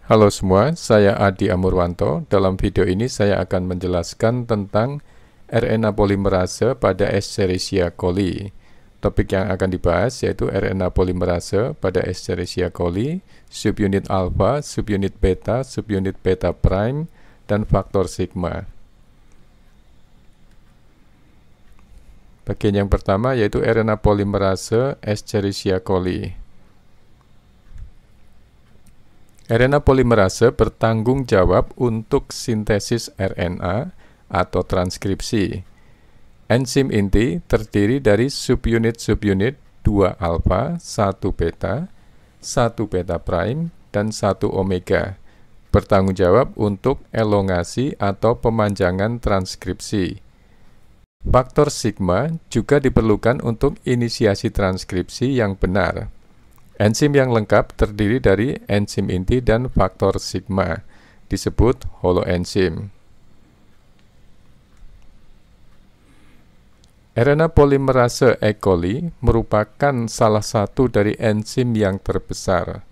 Halo semua, saya Adi Amurwanto. Dalam video ini saya akan menjelaskan tentang RNA polimerase pada Escherichia coli. Topik yang akan dibahas yaitu RNA polimerase pada Escherichia coli, subunit alpha, subunit beta prime, dan faktor sigma. Bagian yang pertama yaitu RNA polimerase Escherichia coli. RNA polimerase bertanggung jawab untuk sintesis RNA atau transkripsi. Enzim inti terdiri dari subunit-subunit 2 alfa, 1 beta, 1 beta prime, dan 1 omega. Bertanggung jawab untuk elongasi atau pemanjangan transkripsi. Faktor sigma juga diperlukan untuk inisiasi transkripsi yang benar. Enzim yang lengkap terdiri dari enzim inti dan faktor sigma, disebut holoenzim. RNA polimerase E. coli merupakan salah satu dari enzim yang terbesar.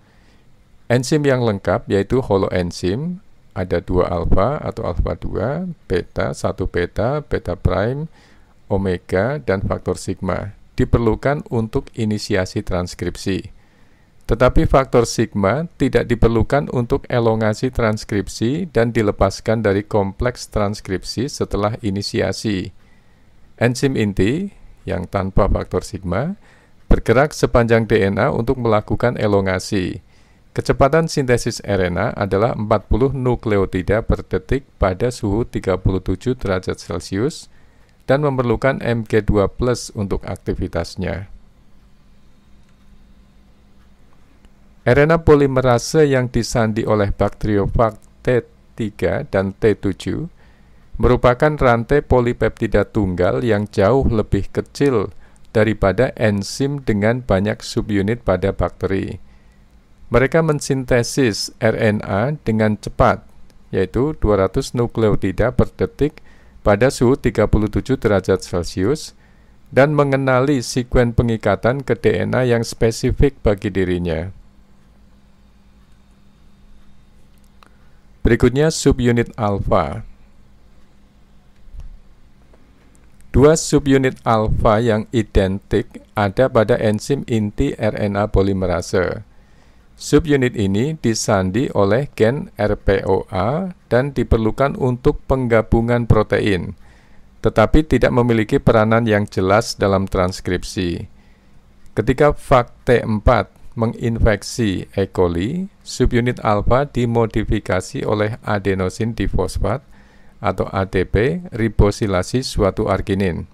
Enzim yang lengkap yaitu holoenzim, ada 2 alfa atau alfa 2, beta, 1 beta, beta prime, omega, dan faktor sigma, diperlukan untuk inisiasi transkripsi. Tetapi faktor sigma tidak diperlukan untuk elongasi transkripsi dan dilepaskan dari kompleks transkripsi setelah inisiasi. Enzim inti, yang tanpa faktor sigma, bergerak sepanjang DNA untuk melakukan elongasi. Kecepatan sintesis RNA adalah 40 nukleotida per detik pada suhu 37 derajat Celcius dan memerlukan Mg2+ untuk aktivitasnya. RNA polimerase yang disandi oleh bakteriofag T3 dan T7 merupakan rantai polipeptida tunggal yang jauh lebih kecil daripada enzim dengan banyak subunit pada bakteri. Mereka mensintesis RNA dengan cepat, yaitu 200 nukleotida per detik pada suhu 37 derajat Celcius, dan mengenali sekuen pengikatan ke DNA yang spesifik bagi dirinya. Berikutnya subunit alfa. 2 subunit alfa yang identik ada pada enzim inti RNA polimerase. Subunit ini disandi oleh gen RPOA dan diperlukan untuk penggabungan protein, tetapi tidak memiliki peranan yang jelas dalam transkripsi. Ketika fag T4 menginfeksi E. coli, subunit alfa dimodifikasi oleh adenosin difosfat atau ADP ribosilasi suatu arginin.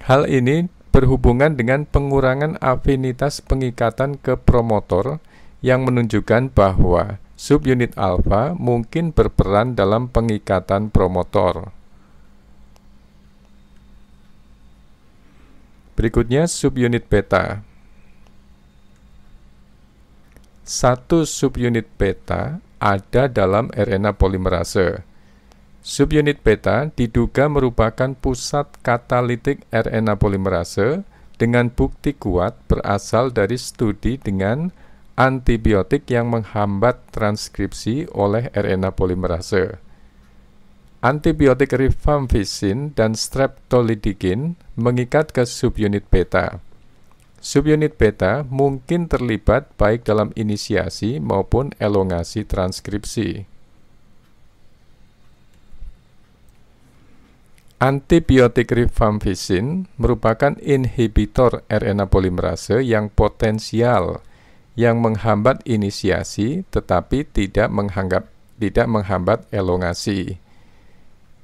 Hal ini berhubungan dengan pengurangan afinitas pengikatan ke promotor yang menunjukkan bahwa subunit alfa mungkin berperan dalam pengikatan promotor. Berikutnya subunit beta. 1 subunit beta ada dalam RNA polimerase. Subunit beta diduga merupakan pusat katalitik RNA polimerase dengan bukti kuat berasal dari studi dengan antibiotik yang menghambat transkripsi oleh RNA polimerase. Antibiotik rifampicin dan streptolidin mengikat ke subunit beta. Subunit beta mungkin terlibat baik dalam inisiasi maupun elongasi transkripsi. Antibiotik rifampicin merupakan inhibitor RNA polimerase yang potensial yang menghambat inisiasi tetapi tidak menghambat elongasi.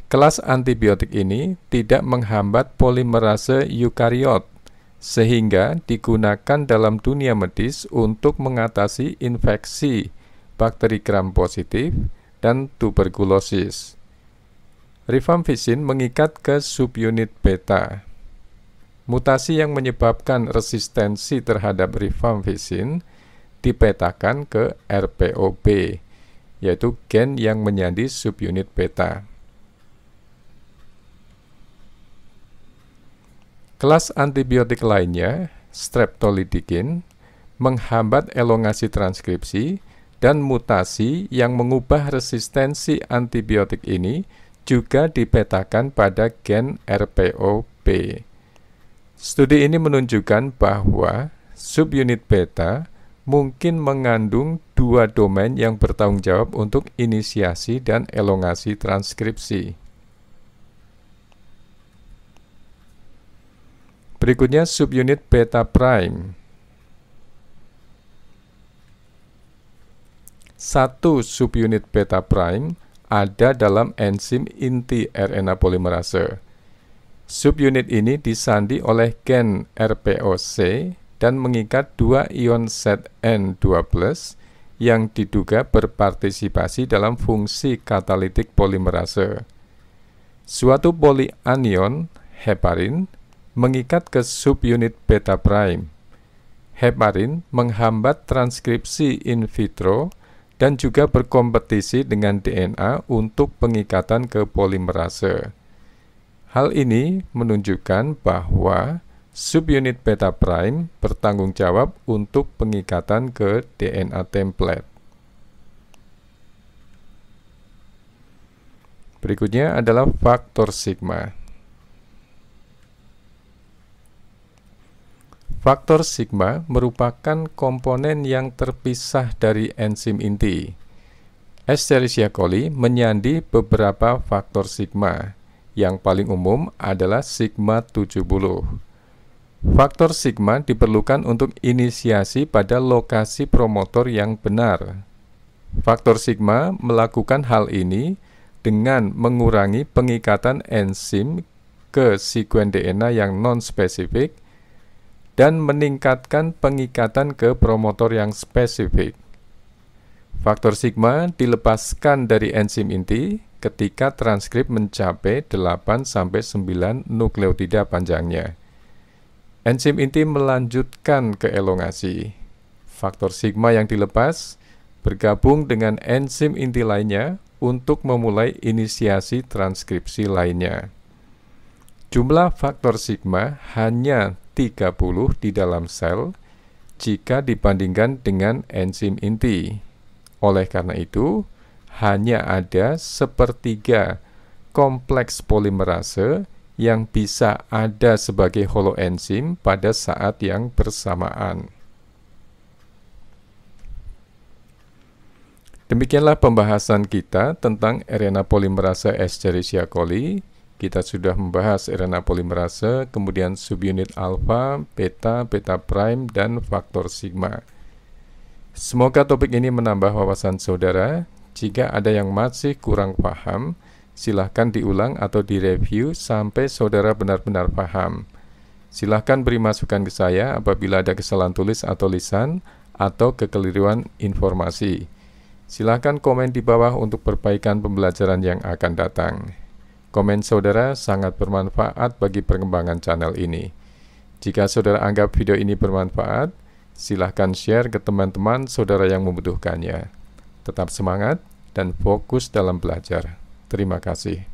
Kelas antibiotik ini tidak menghambat polimerase eukariot, sehingga digunakan dalam dunia medis untuk mengatasi infeksi bakteri gram positif dan tuberkulosis. Rifampicin mengikat ke subunit beta. Mutasi yang menyebabkan resistensi terhadap rifampicin dipetakan ke RPOB, yaitu gen yang menyandi subunit beta. Kelas antibiotik lainnya, streptolidin, menghambat elongasi transkripsi dan mutasi yang mengubah resistensi antibiotik ini juga dipetakan pada gen RPOB. Studi ini menunjukkan bahwa subunit beta mungkin mengandung dua domain yang bertanggung jawab untuk inisiasi dan elongasi transkripsi. Berikutnya subunit beta prime. Satu subunit beta prime ada dalam enzim inti RNA polimerase. Subunit ini disandi oleh gen RPOC dan mengikat dua ion ZN2+ yang diduga berpartisipasi dalam fungsi katalitik polimerase. Suatu polianion heparin mengikat ke subunit beta prime. Heparin menghambat transkripsi in vitro dan juga berkompetisi dengan DNA untuk pengikatan ke polimerase. Hal ini menunjukkan bahwa subunit beta prime bertanggung jawab untuk pengikatan ke DNA template. Berikutnya adalah faktor sigma. Faktor sigma merupakan komponen yang terpisah dari enzim inti. Escherichia coli menyandi beberapa faktor sigma. Yang paling umum adalah sigma 70. Faktor sigma diperlukan untuk inisiasi pada lokasi promotor yang benar. Faktor sigma melakukan hal ini dengan mengurangi pengikatan enzim ke sekuen DNA yang non-spesifik dan meningkatkan pengikatan ke promotor yang spesifik. Faktor sigma dilepaskan dari enzim inti ketika transkrip mencapai 8-9 nukleotida panjangnya. Enzim inti melanjutkan ke elongasi. Faktor sigma yang dilepas bergabung dengan enzim inti lainnya untuk memulai inisiasi transkripsi lainnya. Jumlah faktor sigma hanya 30 di dalam sel jika dibandingkan dengan enzim inti. Oleh karena itu, hanya ada 1/3 kompleks polimerase yang bisa ada sebagai holoenzim pada saat yang bersamaan. Demikianlah pembahasan kita tentang RNA polimerase Escherichia coli. Kita sudah membahas RNA polimerase, kemudian subunit alfa, beta, beta prime, dan faktor sigma. Semoga topik ini menambah wawasan saudara. Jika ada yang masih kurang paham, silahkan diulang atau direview sampai saudara benar-benar paham. Silahkan beri masukan ke saya apabila ada kesalahan tulis atau lisan atau kekeliruan informasi. Silahkan komen di bawah untuk perbaikan pembelajaran yang akan datang. Komen saudara sangat bermanfaat bagi perkembangan channel ini. Jika saudara anggap video ini bermanfaat, silahkan share ke teman-teman saudara yang membutuhkannya. Tetap semangat dan fokus dalam belajar. Terima kasih.